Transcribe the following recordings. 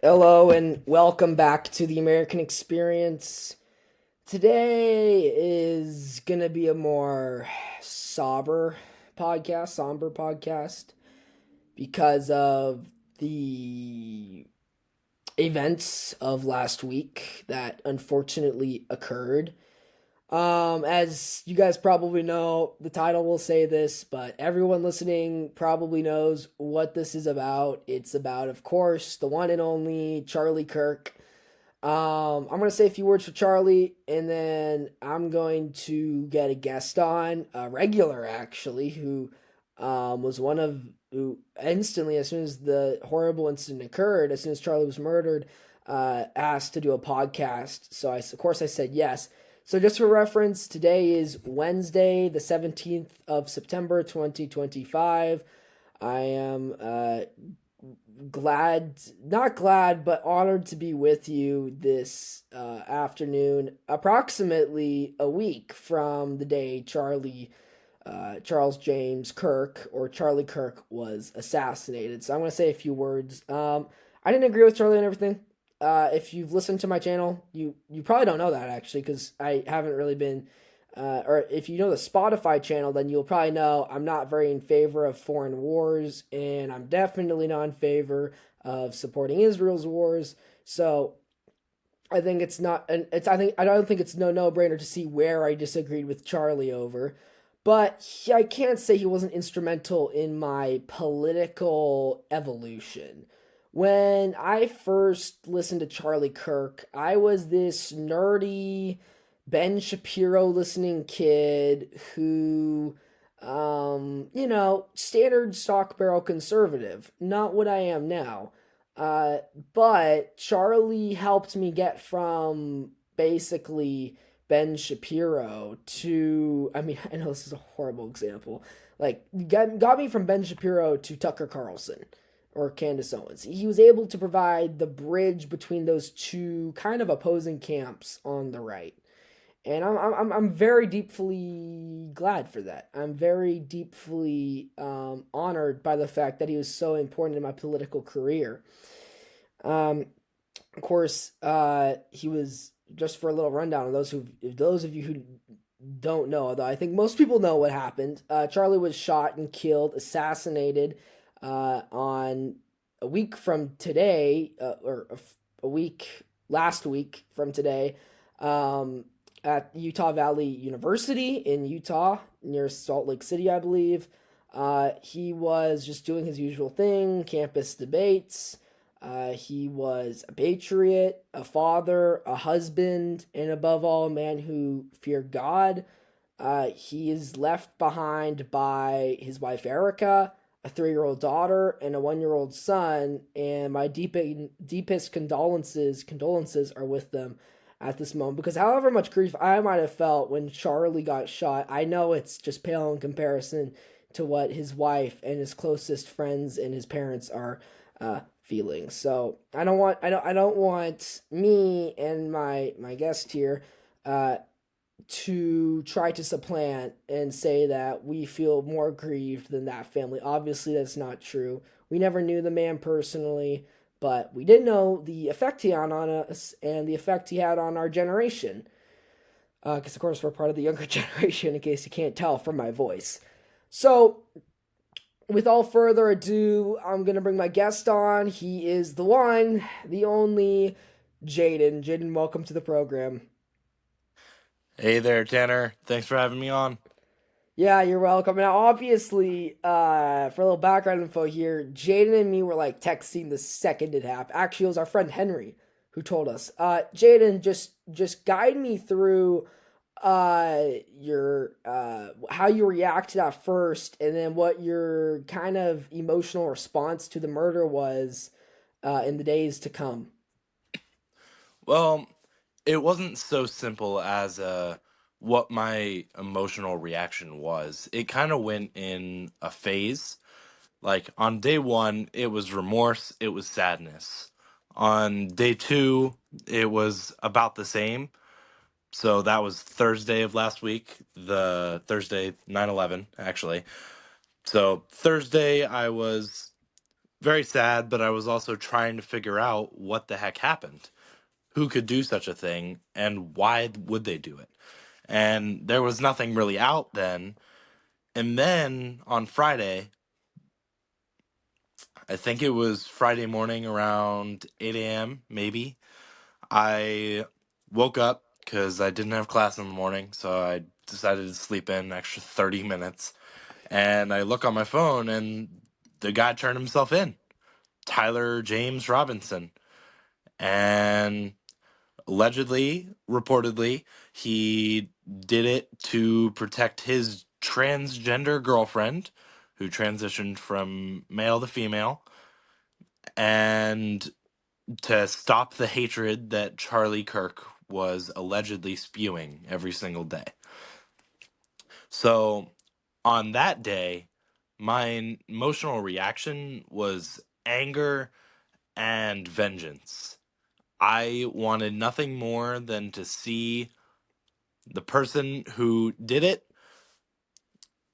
Hello and welcome back to the American Experience. Today is gonna be a more somber podcast, because of the events of last week that unfortunately occurred. As you guys probably know, the title will say this, but everyone listening probably knows what this is about. It's about, of course, the one and only Charlie Kirk. I'm gonna say a few words for Charlie, and then I'm going to get a guest on, a regular actually, who was one of who instantly, as soon as the horrible incident occurred, as soon as Charlie was murdered, asked to do a podcast. So of course, I said yes. So just for reference, today is Wednesday, the 17th of September, 2025. I am not glad, but honored to be with you this afternoon, approximately a week from the day Charles James Kirk, or Charlie Kirk, was assassinated. So I'm going to say a few words. I didn't agree with Charlie and everything. If you've listened to my channel, you probably don't know that actually, because I haven't really been or if you know the Spotify channel, then you'll probably know I'm not very in favor of foreign wars, and I'm definitely not in favor of supporting Israel's wars. So I think it's not, and I don't think it's no brainer to see where I disagreed with Charlie over. But I can't say he wasn't instrumental in my political evolution. When I first listened to Charlie Kirk, I was this nerdy Ben Shapiro listening kid who, standard stock barrel conservative, not what I am now. Uh, but Charlie helped me get from basically Ben Shapiro to, I mean, I know this is a horrible example, like, got me from Ben Shapiro to Tucker Carlson or Candace Owens. He was able to provide the bridge between those two kind of opposing camps on the right. And I'm very deeply glad for that. I'm very deeply honored by the fact that he was so important in my political career. Um, of course, he was, just for a little rundown of those of you who don't know, although I think most people know what happened. Charlie was shot and killed, assassinated on a week from today, or a week last week from today, um, at Utah Valley University in Utah, near Salt Lake City, I believe. He was just doing his usual thing, campus debates. He was a patriot, a father, a husband, and above all, a man who feared God. He is left behind by his wife Erica, a 3-year-old daughter, and a 1-year-old son. And my deepest condolences are with them at this moment, because however much grief I might have felt when Charlie got shot, I know it's just pale in comparison to what his wife and his closest friends and his parents are feeling. So I don't want me and my guest here to try to supplant and say that we feel more grieved than that family. Obviously, that's not true. We never knew the man personally, but we did know the effect he had on us and the effect he had on our generation. Because, of course, we're part of the younger generation, in case you can't tell from my voice. So, with all further ado, I'm going to bring my guest on. He is the one, the only Jayden. Jayden, welcome to the program. Hey there, Tanner. Thanks for having me on. Yeah, you're welcome. Now, obviously, for a little background info here, Jayden and me were like texting the second it happened. Actually, it was our friend Henry who told us. Jayden, just guide me through your how you reacted at first, and then what your kind of emotional response to the murder was in the days to come. Well, it wasn't so simple as what my emotional reaction was. It kind of went in a phase. Like on day one, it was remorse, it was sadness. On day two, it was about the same. So that was Thursday of last week, the Thursday 9/11, actually. So Thursday, I was very sad, but I was also trying to figure out what the heck happened. Who could do such a thing and why would they do it? And there was nothing really out then. And then on Friday, I think it was Friday morning around 8 a.m., maybe, I woke up because I didn't have class in the morning. So I decided to sleep in an extra 30 minutes. And I look on my phone and the guy turned himself in, Tyler James Robinson. And allegedly, reportedly, he did it to protect his transgender girlfriend who transitioned from male to female and to stop the hatred that Charlie Kirk was allegedly spewing every single day. So on that day, my emotional reaction was anger and vengeance. I wanted nothing more than to see the person who did it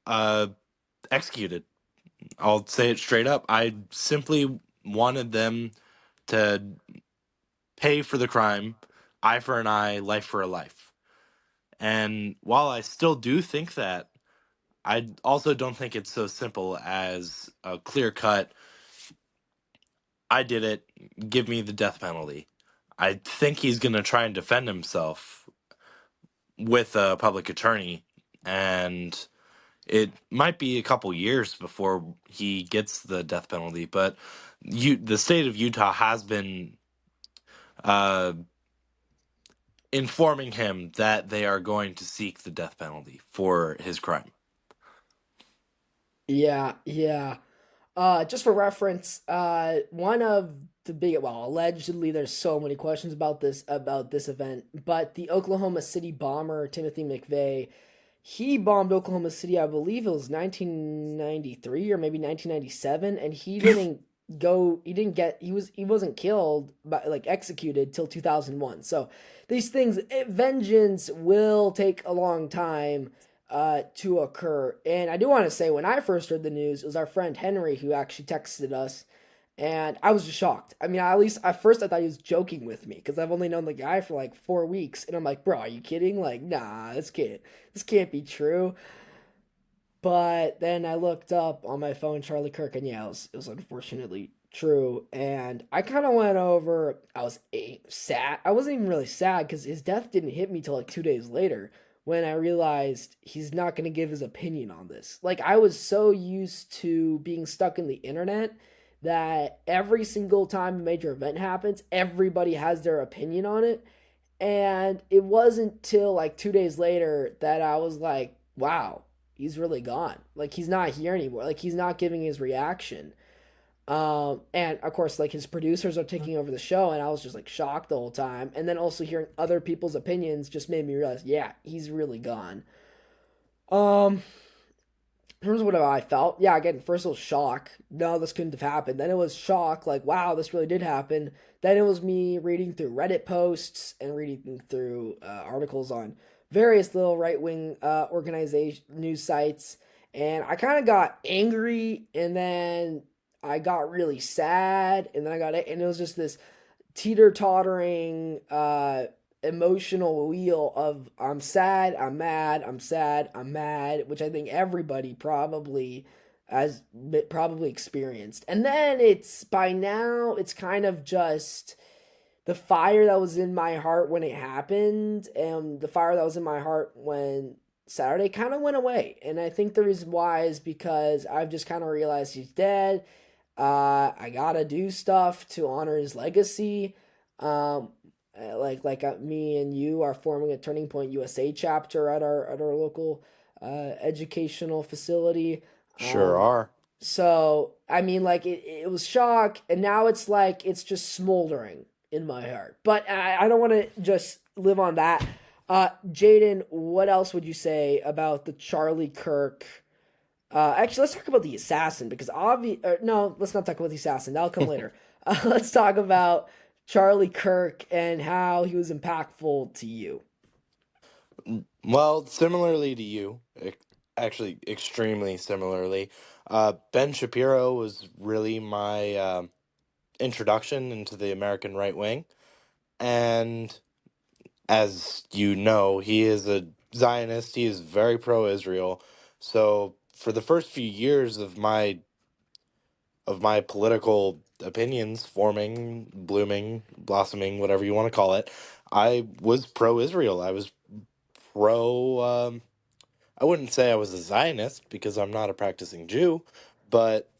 uh, executed. I'll say it straight up. I simply wanted them to pay for the crime, eye for an eye, life for a life. And while I still do think that, I also don't think it's so simple as a clear cut, I did it, give me the death penalty. I think he's going to try and defend himself with a public attorney, and it might be a couple years before he gets the death penalty. But the state of Utah has been uh, informing him that they are going to seek the death penalty for his crime. Yeah, yeah. Just for reference, one of the big, well, allegedly, there's so many questions about this event, but the Oklahoma City bomber Timothy McVeigh, he bombed Oklahoma City, I believe it was 1993 or maybe 1997, and he didn't get, he wasn't killed, but like executed till 2001. So these things, vengeance will take a long time to occur. And I do want to say, when I first heard the news, it was our friend Henry who actually texted us, and I was just shocked. I mean, at least at first I thought he was joking with me because I've only known the guy for like 4 weeks, and I'm like, bro, are you kidding? Like, nah, this can't be true. But then I looked up on my phone Charlie Kirk, and yeah, it was unfortunately true. And I kind of went over. I was sad. I wasn't even really sad because his death didn't hit me till like 2 days later when I realized he's not going to give his opinion on this. Like, I was so used to being stuck in the internet that every single time a major event happens, everybody has their opinion on it. And it wasn't till like 2 days later that I was like, wow, he's really gone. Like, he's not here anymore. Like, he's not giving his reaction. And of course, like, his producers are taking over the show, and I was just like shocked the whole time. And then also hearing other people's opinions just made me realize, yeah, he's really gone. Um, Here's what I felt. Yeah, again, first it was shock. No, this couldn't have happened. Then it was shock, like, wow, this really did happen. Then it was me reading through Reddit posts and reading through articles on various little right wing organization news sites. And I kind of got angry, and then I got really sad, and then I got it, and it was just this teeter tottering emotional wheel of I'm sad, I'm mad, I'm sad, I'm mad, which I think everybody has probably experienced. And then it's by now it's kind of just the fire that was in my heart when it happened, and the fire that was in my heart when Saturday kind of went away. And I think the reason why is because I've just kind of realized he's dead. I gotta do stuff to honor his legacy. Um, me and you are forming a Turning Point USA chapter at our local educational facility. Sure Um, are. so I mean, like, it was shock, and now it's like it's just smoldering in my heart. But I don't want to just live on that. Jayden, what else would you say about the Charlie Kirk? Actually, let's talk about the assassin because no, let's not talk about the assassin. That'll come later. Let's talk about Charlie Kirk and how he was impactful to you. Well, similarly to you, actually extremely similarly. Ben Shapiro was really my introduction into the American right wing. And as you know, he is a Zionist. He is very pro Israel. So for the first few years of my political opinions forming, blooming, blossoming, whatever you want to call it, I was pro Israel. I was pro. I wouldn't say I was a Zionist because I'm not a practicing Jew, but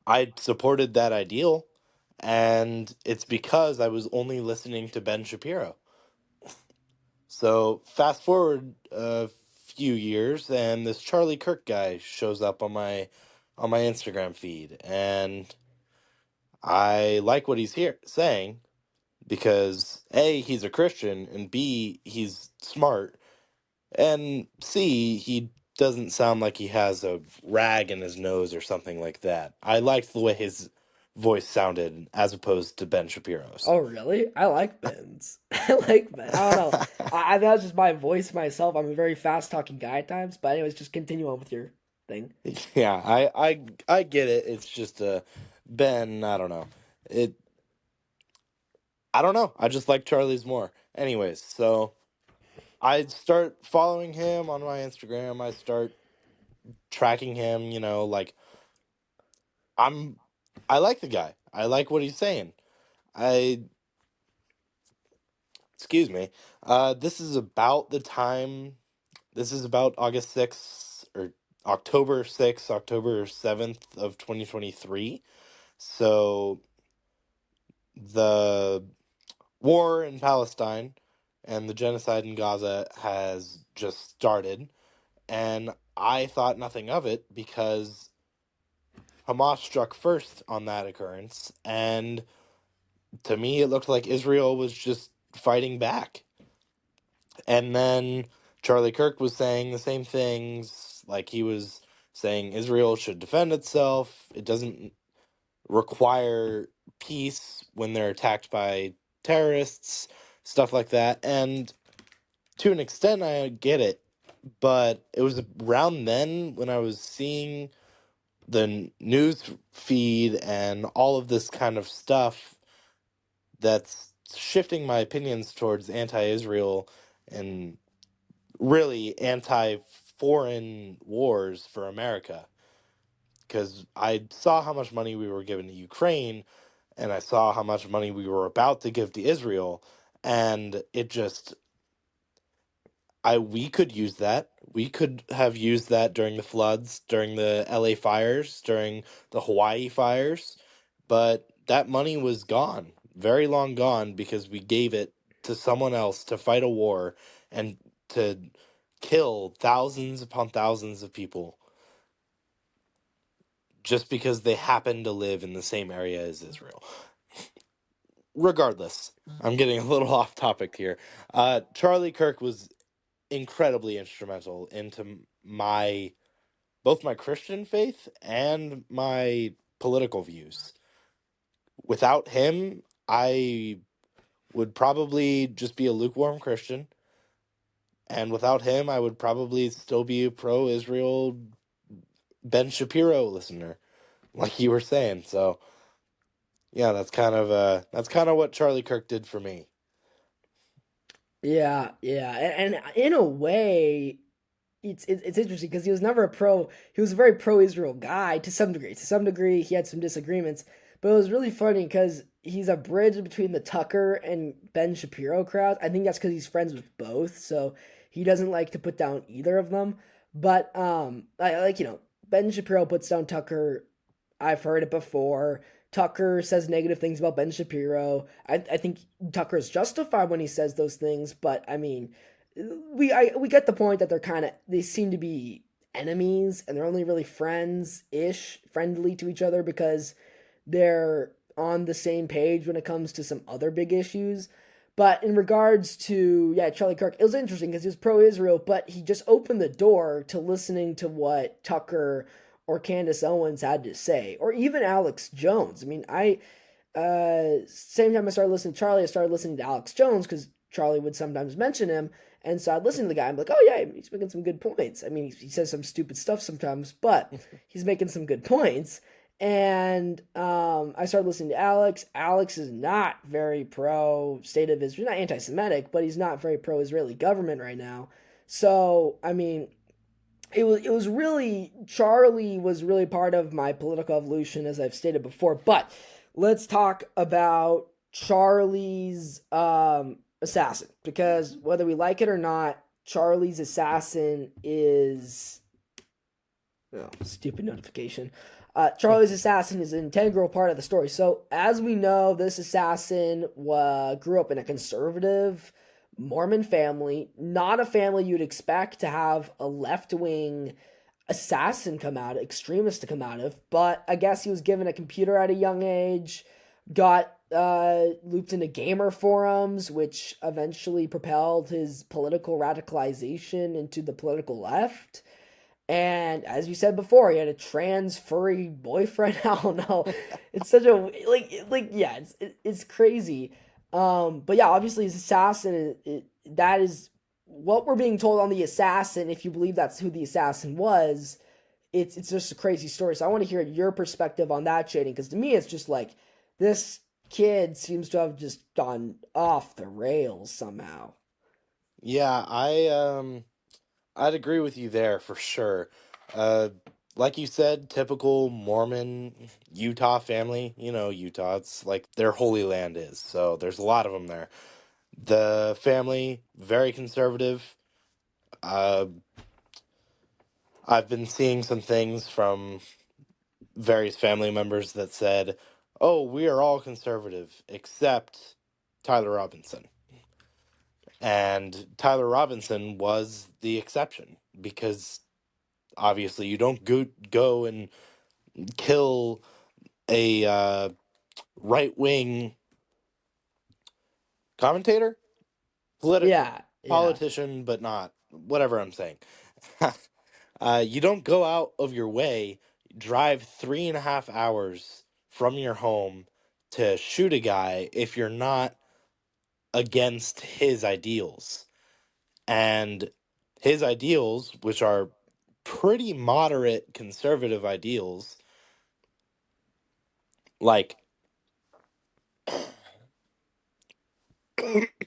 I supported that ideal, and it's because I was only listening to Ben Shapiro. So fast forward a few years, and this Charlie Kirk guy shows up on my Instagram feed, and I like what he's here saying because A, he's a Christian, and B, he's smart, and C, he doesn't sound like he has a rag in his nose or something like that. I liked the way his voice sounded as opposed to Ben Shapiro's. Oh, really? I like Ben's. I like Ben. I don't know. I that's just my voice myself. I'm a very fast talking guy at times. But anyways, just continue on with your thing. Yeah, I get it. It's just Ben, I don't know. It I don't know. I just like Charlie's more. Anyways, so I start following him on my Instagram. I start tracking him, like I'm I like the guy. I like what he's saying. I excuse me. This is about the time this is about August 6th or October 6th, October 7th of 2023. So the war in Palestine and the genocide in Gaza has just started, and I thought nothing of it because Hamas struck first on that occurrence, and to me it looked like Israel was just fighting back. And then Charlie Kirk was saying the same things, like he was saying Israel should defend itself. It doesn't require peace when they're attacked by terrorists, stuff like that. And to an extent, I get it. But it was around then when I was seeing the news feed and all of this kind of stuff that's shifting my opinions towards anti-Israel and really anti-foreign wars for America. Because I saw how much money we were giving to Ukraine, and I saw how much money we were about to give to Israel, and it just I we could use that. We could have used that during the floods, during the LA fires, during the Hawaii fires, but that money was gone, very long gone, because we gave it to someone else to fight a war and to kill thousands upon thousands of people just because they happen to live in the same area as Israel. Regardless, I'm getting a little off topic here. Charlie Kirk was incredibly instrumental into my both my Christian faith and my political views. Without him, I would probably just be a lukewarm Christian, and without him, I would probably still be a pro-Israel Ben Shapiro listener, like you were saying. So yeah, that's kind of what Charlie Kirk did for me. Yeah, yeah, and in a way, it's interesting because he was never a pro. He was a very pro-Israel guy to some degree. To some degree, he had some disagreements, but it was really funny because he's a bridge between the Tucker and Ben Shapiro crowds. I think that's because he's friends with both, so he doesn't like to put down either of them. But I like Ben Shapiro puts down Tucker. I've heard it before. Tucker says negative things about Ben Shapiro. I think Tucker is justified when he says those things, but I mean, we get the point that they seem to be enemies and they're only really friendly to each other because they're on the same page when it comes to some other big issues. But in regards to Charlie Kirk, it was interesting because he was pro-Israel, but he just opened the door to listening to what Tucker or Candace Owens had to say, or even Alex Jones. I mean, same time I started listening to Charlie, I started listening to Alex Jones because Charlie would sometimes mention him, And so I'd listen to the guy. I'm like, oh yeah, he's making some good points. I mean, he says some stupid stuff sometimes, but he's making some good points. And I started listening to Alex. Alex is not very pro state of Israel, not anti-Semitic, but he's not very pro-Israeli government right now. So I mean, it was really Charlie was really part of my political evolution, as I've stated before. But let's talk about Charlie's assassin, because whether we like it or not, Charlie's assassin is stupid notification. Charlie's assassin is an integral part of the story. So, as we know, this assassin grew up in a conservative Mormon family, not a family you'd expect to have a left wing assassin come out, extremist to come out of. But I guess he was given a computer at a young age, got looped into gamer forums, which eventually propelled his political radicalization into the political left. And as you said before, he had a trans furry boyfriend. I don't know. It's such a yeah, it's crazy. But yeah, obviously his assassin. That is what we're being told on the assassin. If you believe that's who the assassin was, it's just a crazy story. So I want to hear your perspective on that, Jayden, because to me it's just like this kid seems to have just gone off the rails somehow. Yeah, I'd agree with you there for sure. Uh, like you said, typical Mormon Utah family. You know, Utah, it's like their holy land is. So there's a lot of them there. The family, very conservative. Uh, I've been seeing some things from various family members that said, oh, we are all conservative except Tyler Robinson. And Tyler Robinson was the exception because obviously you don't go and kill a right wing commentator, Yeah, yeah. politician, but not whatever I'm saying. You don't go out of your way, drive 3.5 hours from your home to shoot a guy if you're not against his ideals. And his ideals, which are pretty moderate conservative ideals, like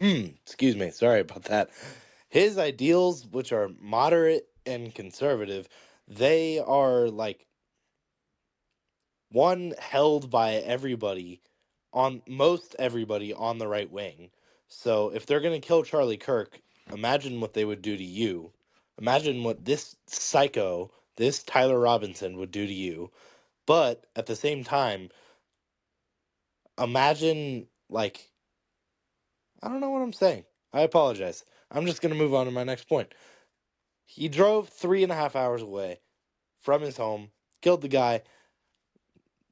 excuse me, sorry about that. His ideals, which are moderate and conservative, they are like one held by everybody on most everybody on the right wing. So if they're going to kill Charlie Kirk, imagine what they would do to you. Imagine what this psycho, this Tyler Robinson would do to you. But at the same time, imagine like I don't know what I'm saying. I apologize. I'm just going to move on to my next point. He drove 3.5 hours away from his home, killed the guy,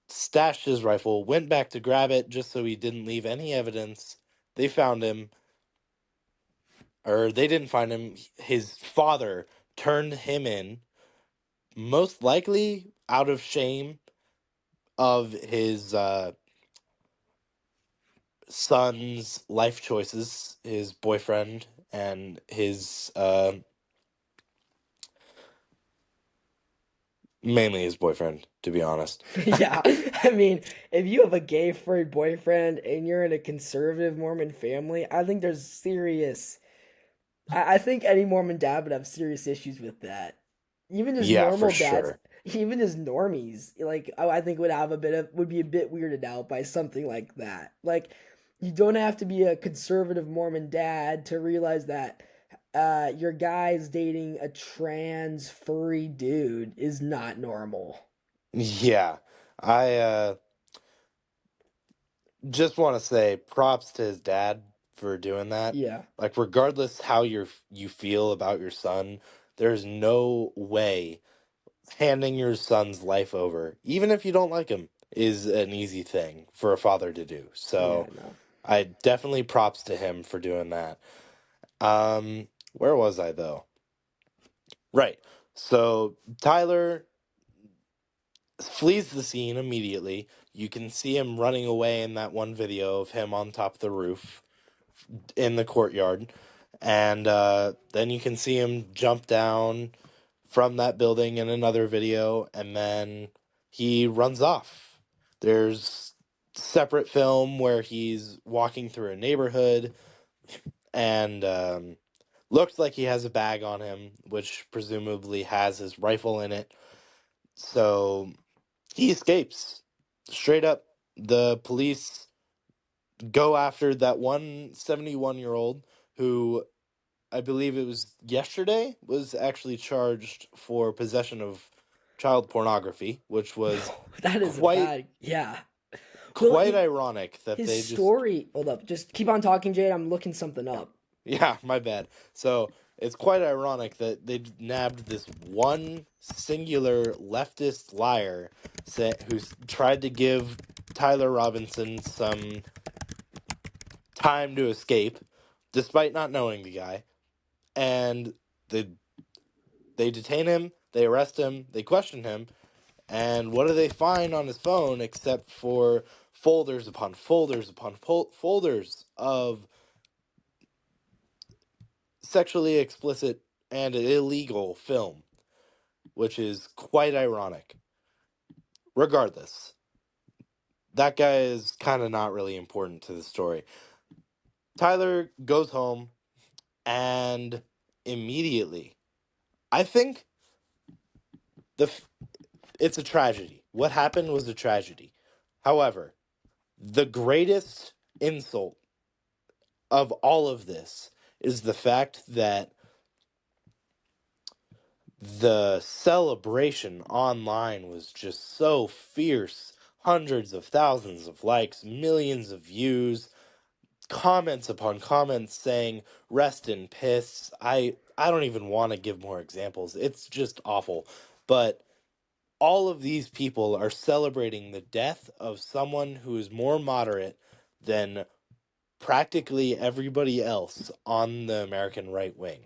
stashed his rifle, went back to grab it just so he didn't leave any evidence. They found him, or they didn't find him. His father turned him in, most likely out of shame of his son's life choices, his boyfriend, and his mainly his boyfriend, to be honest. Yeah, I mean, if you have a gay furry boyfriend and you're in a conservative Mormon family, I think there's serious. I think any Mormon dad would have serious issues with that. Even just Yeah, for normal dads, sure. even just normies, like I think would be a bit weirded out by something like that. Like, you don't have to be a conservative Mormon dad to realize that your guy's dating a trans furry dude is not normal. Yeah. I just want to say props to his dad for doing that. Yeah. Like regardless how you feel about your son, there's no way handing your son's life over, even if you don't like him, is an easy thing for a father to do. Yeah, So no. I definitely props to him for doing that. Where was I though? Right. So Tyler flees the scene immediately. You can see him running away in that one video of him on top of the roof in the courtyard. And then you can see him jump down from that building in another video, and then he runs off. There's separate film where he's walking through a neighborhood and looks like he has a bag on him, which presumably has his rifle in it. So he escapes. Straight up, the police go after that 171-year-old who, I believe it was yesterday, was actually charged for possession of child pornography, which was That is a quite bad, yeah. Well, quite ironic that his they just story. Hold up, just keep on talking, Jade. I'm looking something up. yeah, my bad. So it's quite ironic that they nabbed this one singular leftist liar who's tried to give Tyler Robinson some time to escape, despite not knowing the guy, and they they detain him, they arrest him, they question him, and what do they find on his phone except for folders upon folders upon folders of sexually explicit and illegal film, which is quite ironic. Regardless, that guy is kind of not really important to the story. Tyler goes home and immediately, I think the it's a tragedy. What happened was a tragedy. However, the greatest insult of all of this is the fact that the celebration online was just so fierce. Hundreds of thousands of likes, millions of views, comments upon comments saying rest in piss. I don't even want to give more examples. It's just awful. But all of these people are celebrating the death of someone who is more moderate than practically everybody else on the American right wing.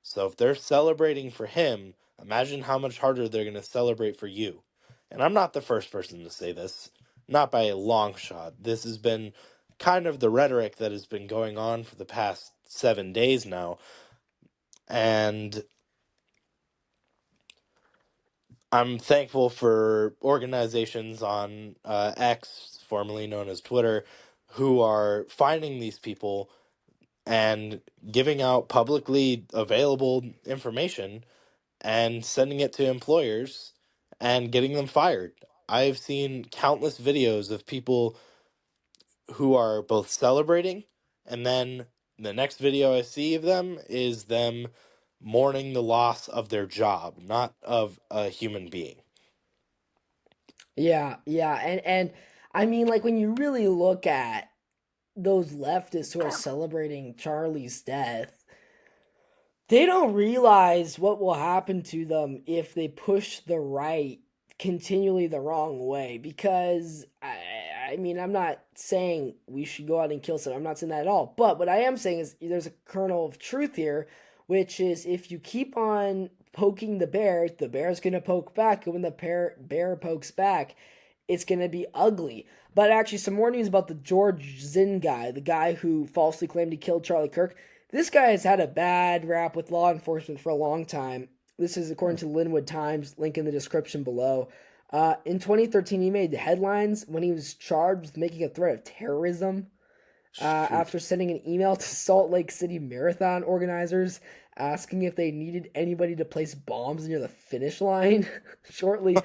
So if they're celebrating for him, imagine how much harder they're going to celebrate for you. And I'm not the first person to say this, not by a long shot. This has been kind of the rhetoric that has been going on for the past 7 days now. And I'm thankful for organizations on X, formerly known as Twitter, who are finding these people and giving out publicly available information and sending it to employers and getting them fired. I've seen countless videos of people who are both celebrating, and then the next video I see of them is them mourning the loss of their job, not of a human being. Yeah, yeah, and I mean, like when you really look at those leftists who are celebrating Charlie's death, they don't realize what will happen to them if they push the right continually the wrong way. Because I mean, I'm not saying we should go out and kill someone. I'm not saying that at all. But what I am saying is there's a kernel of truth here, which is if you keep on poking the bear's gonna poke back, and when the bear pokes back, it's gonna be ugly. But actually, some more news about the George Zinn guy, the guy who falsely claimed he killed Charlie Kirk. This guy has had a bad rap with law enforcement for a long time. This is according to the Linwood Times, link in the description below. In 2013, he made the headlines when he was charged with making a threat of terrorism Shoot. after sending an email to Salt Lake City Marathon organizers asking if they needed anybody to place bombs near the finish line. Shortly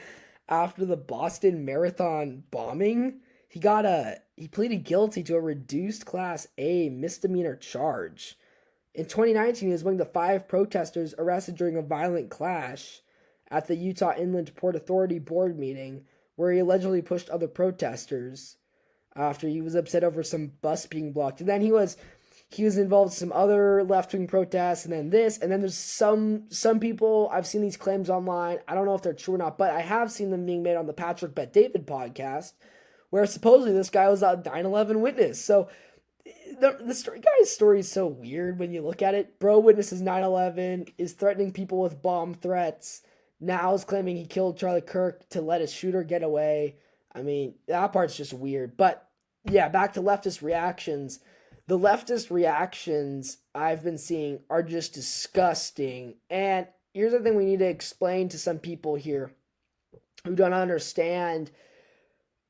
after the Boston Marathon bombing, he pleaded guilty to a reduced Class A misdemeanor charge. In 2019, he was among the 5 protesters arrested during a violent clash at the Utah Inland Port Authority board meeting, where he allegedly pushed other protesters after he was upset over some bus being blocked. And then he was involved in some other left-wing protests, and then this, and then there's some people. I've seen these claims online. I don't know if they're true or not, but I have seen them being made on the Patrick Bet David podcast, where supposedly this guy was a 9/11 witness. So the guy's story is so weird when you look at it. Bro witnesses 9/11, is threatening people with bomb threats. Now is claiming he killed Charlie Kirk to let his shooter get away. I mean, that part's just weird. But yeah, back to leftist reactions. the leftist reactions I've been seeing are just disgusting. And here's the thing we need to explain to some people here who don't understand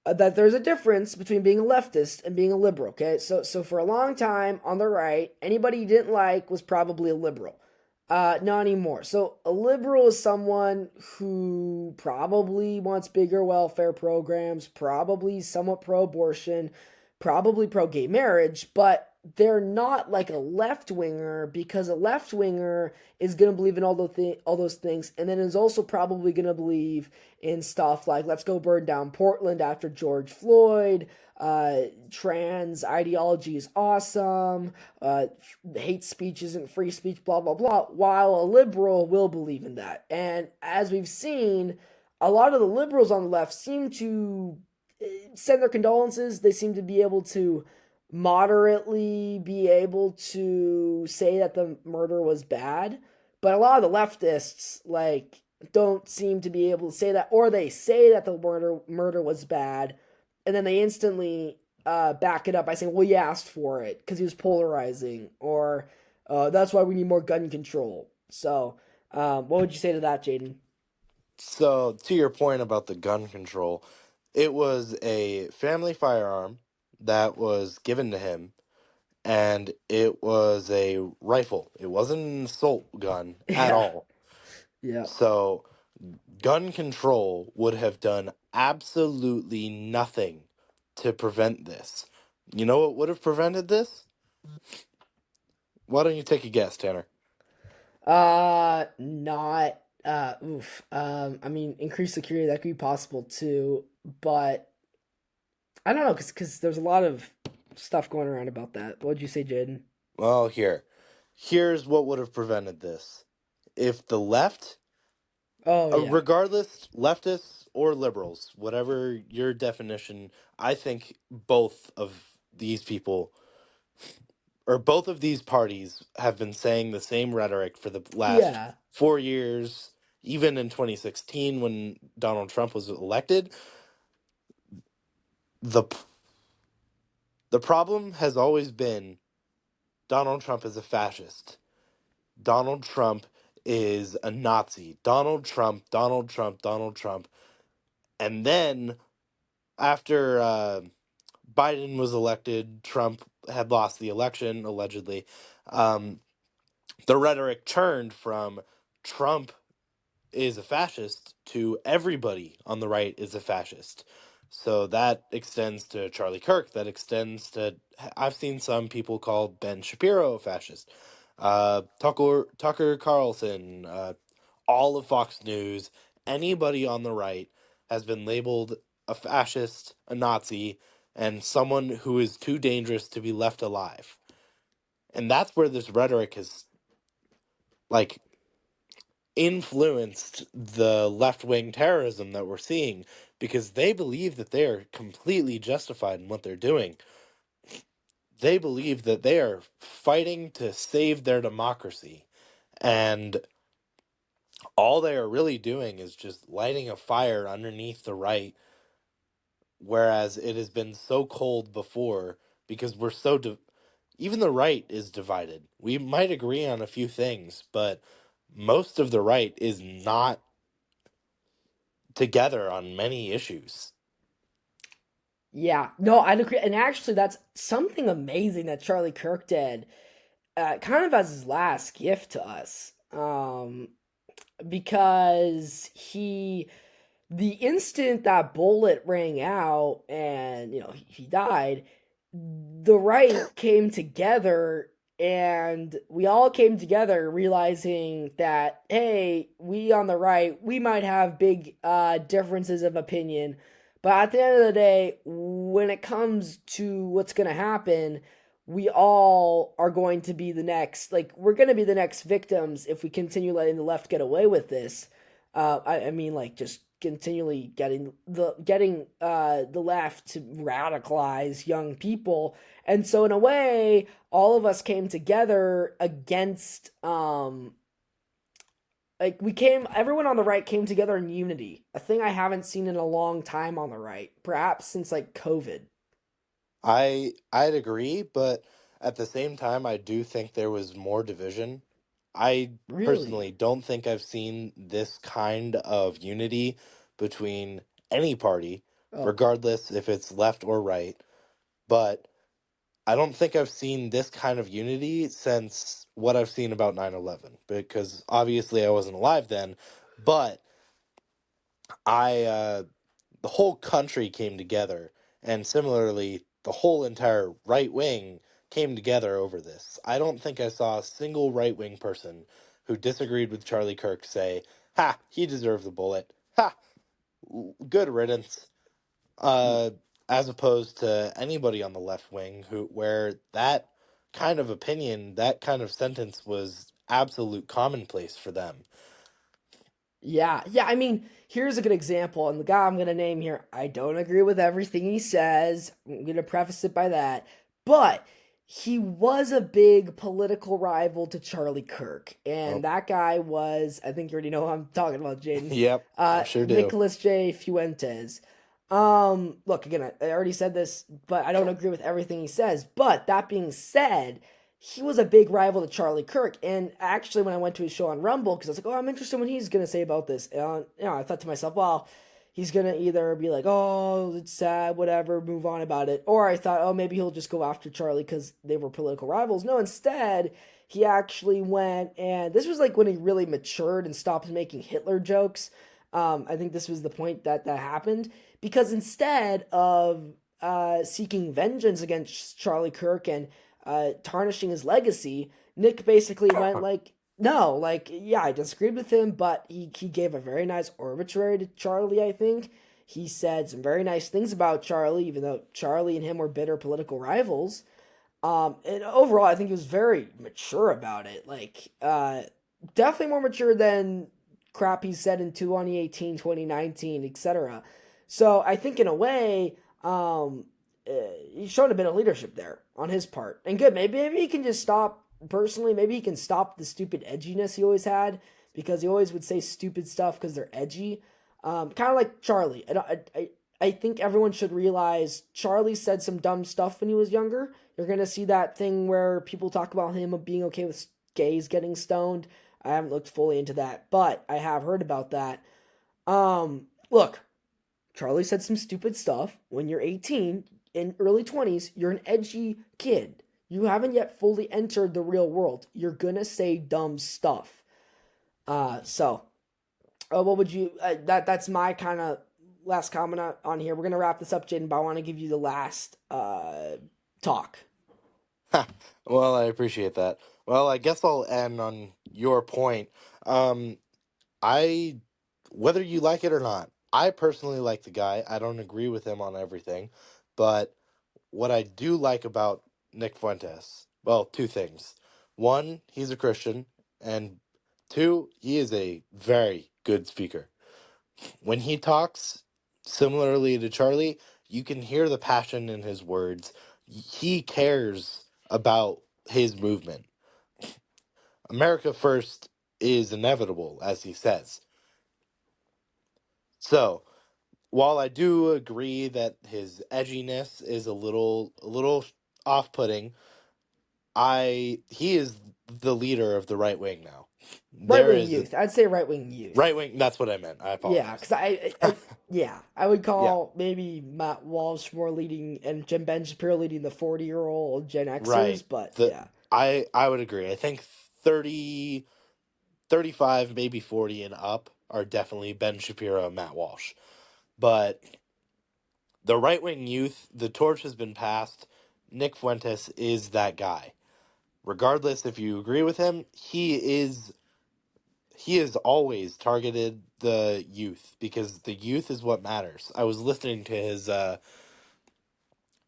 that there's a difference between being a leftist and being a liberal. Okay, so for a long time on the right, anybody you didn't like was probably a liberal. Not anymore. So a liberal is someone who probably wants bigger welfare programs, probably somewhat pro-abortion, probably pro-gay marriage, but they're not like a left winger, because a left winger is going to believe in all those things, and then is also probably going to believe in stuff like let's go burn down Portland after George Floyd. Trans ideology is awesome. Hate speech isn't free speech. Blah blah blah. While a liberal will believe in that, and as we've seen, a lot of the liberals on the left seem to send their condolences. They seem to be able to moderately be able to say that the murder was bad, but a lot of the leftists like don't seem to be able to say that, or they say that the murder was bad, and then they instantly back it up by saying, "Well, you asked for it because he was polarizing," or "That's why we need more gun control." So, what would you say to that, Jayden? So, to your point about the gun control, it was a family firearm that was given to him, and it was a rifle. It wasn't an assault gun at Yeah, all. yeah, So, gun control would have done absolutely nothing to prevent this. You know what would have prevented this? Why don't you take a guess, Tanner? not oof. I mean, increased security that could be possible too, but I don't know because there's a lot of stuff going around about that. What would you say, Jaden? Well, here's what would have prevented this. If the left, Oh yeah, regardless, leftists or liberals, whatever your definition, I think both of these people or both of these parties have been saying the same rhetoric for the last yeah, 4 years, even in 2016 when Donald Trump was elected. The the problem has always been Donald Trump is a fascist. Donald Trump is a Nazi. Donald Trump, Donald Trump, Donald Trump. And then after Biden was elected, Trump had lost the election, allegedly. Um, the rhetoric turned from Trump is a fascist to everybody on the right is a fascist. So that extends to Charlie Kirk. That extends to, I've seen some people call Ben Shapiro a fascist. Tucker Carlson, all of Fox News, anybody on the right has been labeled a fascist, a Nazi, and someone who is too dangerous to be left alive. And that's where this rhetoric has like influenced the left-wing terrorism that we're seeing because they believe that they are completely justified in what they're doing. They believe that they are fighting to save their democracy. And all they are really doing is just lighting a fire underneath the right, whereas it has been so cold before because we're so even the right is divided. We might agree on a few things, but most of the right is not together on many issues. yeah. No, I'd agree. And actually, that's something amazing that Charlie Kirk did, kind of as his last gift to us, because the instant that bullet rang out and he died, the right came together, and we all came together realizing that, hey, we on the right, we might have big differences of opinion, but at the end of the day, when it comes to what's going to happen, we all are going to be the next, like, we're going to be the next victims if we continue letting the left get away with this. I mean, like, just continually getting the left to radicalize young people, and so in a way, all of us came together against like we came everyone on the right came together in unity, a thing I haven't seen in a long time on the right, perhaps since like COVID. I'd agree, but At the same time, I do think there was more division. I Really? personally don't think I've seen this kind of unity between any party, Oh, regardless if it's left or right. But I don't think I've seen this kind of unity since what I've seen about 9/11. Because obviously I wasn't alive then, but the whole country came together, and similarly, the whole entire right wing came together over this. I don't think I saw a single right wing person who disagreed with Charlie Kirk say, "Ha, he deserved the bullet. Ha, good riddance." mm, Uh, as opposed to anybody on the left wing where that kind of opinion, that kind of sentence was absolute commonplace for them. yeah, yeah. I mean, here's a good example, and the guy I'm gonna name here, I don't agree with everything he says. I'm gonna preface it by that, but he was a big political rival to Charlie Kirk, and Oh, that guy was, I think you already know who I'm talking about, Jaden, yep, I sure do. Nicholas J. Fuentes. Look, again, I already said this, but I don't agree with everything he says. But that being said, he was a big rival to Charlie Kirk. And actually, when I went to his show on Rumble, because I was like, oh, I'm interested in what he's going to say about this. And, I thought to myself, well, he's going to either be like, oh, it's sad, whatever, move on about it. Or I thought, oh, maybe he'll just go after Charlie because they were political rivals. No, instead, he actually went, and this was like when he really matured and stopped making Hitler jokes. I think this was the point that happened because instead of seeking vengeance against Charlie Kirk and tarnishing his legacy, Nick basically went like, no, like, yeah, I disagreed with him, but he gave a very nice obituary to Charlie, I think. He said some very nice things about Charlie, even though Charlie and him were bitter political rivals. And overall, I think he was very mature about it. Like, definitely more mature than crap he said in 2018, 2019, etc. So I think in a way, he's shown a bit of leadership there on his part. And good, maybe he can just stop, personally, maybe he can stop the stupid edginess he always had because he always would say stupid stuff because they're edgy. Kind of like Charlie. I think everyone should realize Charlie said some dumb stuff when he was younger. You're gonna see that thing where people talk about him being okay with gays getting stoned. I haven't looked fully into that, but I have heard about that. Look, Charlie said some stupid stuff. When you're 18, in early 20s, you're an edgy kid. You haven't yet fully entered the real world. You're gonna say dumb stuff. So what would you? That's my kind of last comment on here. We're gonna wrap this up, Jaden, but I want to give you the last talk. Well, I appreciate that. Well, I guess I'll end on your point. Um, I, whether you like it or not, I personally like the guy. I don't agree with him on everything, but what I do like about Nick Fuentes, well, two things. One, he's a Christian, and two, he is a very good speaker. When he talks, similarly to Charlie, you can hear the passion in his words. He cares about his movement. America first is inevitable, as he says. So, while I do agree that his edginess is a little off-putting, I he is the leader of the right wing now. Right There wing is a youth. I'd say right wing right youth. wing. That's what I meant. I Yeah, apologize. because yeah, I would Yeah, call maybe Matt Walsh more leading and Jim Ben Shapiro leading the 40-year-old Gen Xers, right. but The yeah. I would agree. I think 30, 35, maybe 40 and up are definitely Ben Shapiro and Matt Walsh. But the right wing youth, the torch has been passed. Nick Fuentes is that guy. Regardless if you agree with him, he has always targeted the youth because the youth is what matters. I was listening to his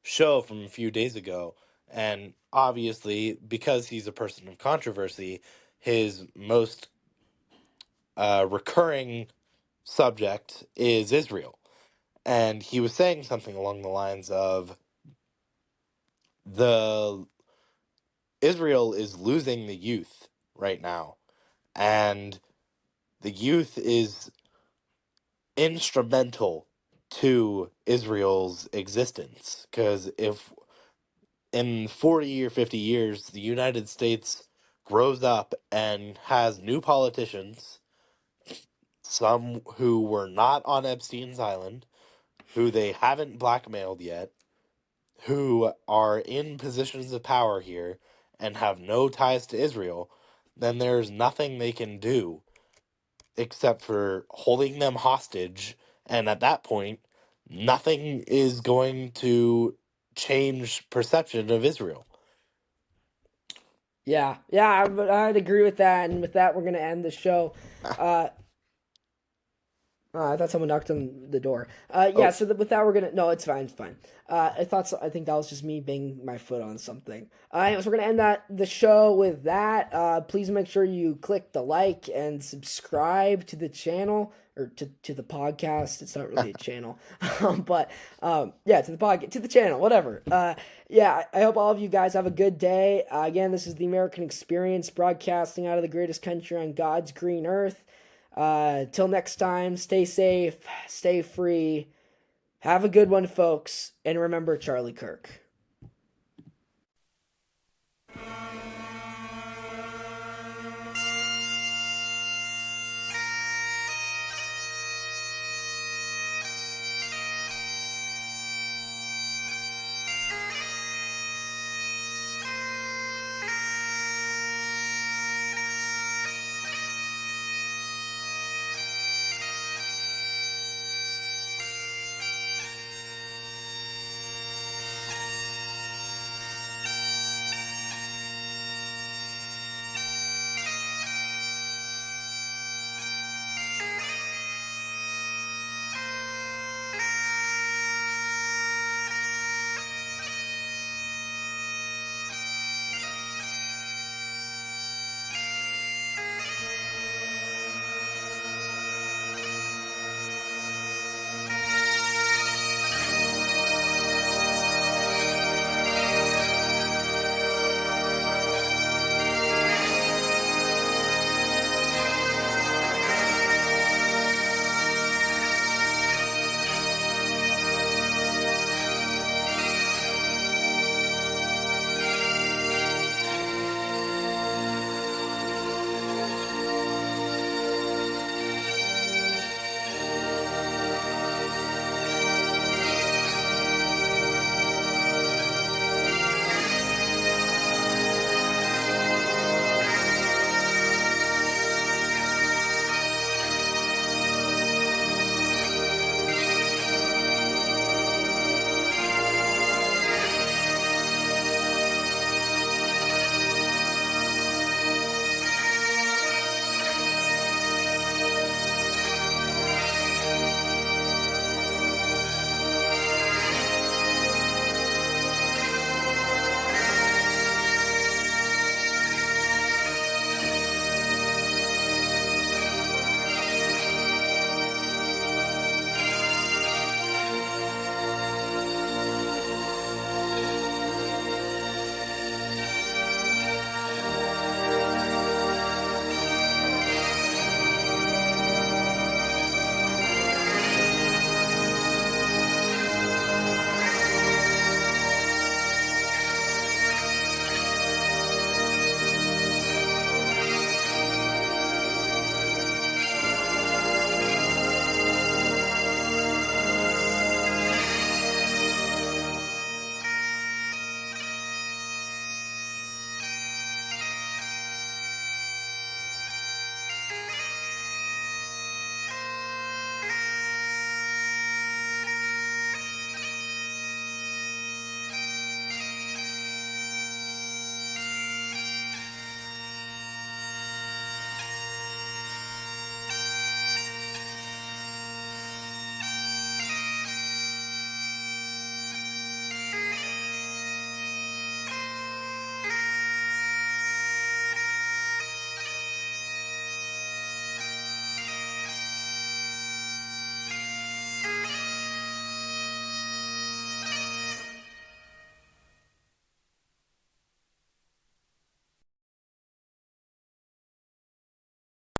show from a few days ago, and obviously, because he's a person of controversy, his most recurring subject is Israel. And he was saying something along the lines of the Israel is losing the youth right now, and the youth is instrumental to Israel's existence. Because if in 40 or 50 years, the United States grows up and has new politicians, some who were not on Epstein's Island, who they haven't blackmailed yet, who are in positions of power here and have no ties to Israel, then there's nothing they can do except for holding them hostage. And at that point, nothing is going to change perception of Israel. Yeah, yeah, I'd agree with that. And with that, we're gonna end the show. Uh, I thought someone knocked on the door. Yeah, Oh, so with that, we're gonna. No, it's fine, it's fine. I thought so, I think that was just me banging my foot on something. Anyways, we're gonna end the show with that. Please make sure you click the like and subscribe to the channel or to the podcast. It's not really a channel, but yeah, to the channel, whatever. Yeah, I hope all of you guys have a good day. Again, this is the American Experience broadcasting out of the greatest country on God's green earth. Till next time, stay safe, stay free. Have a good one, folks. And remember Charlie Kirk.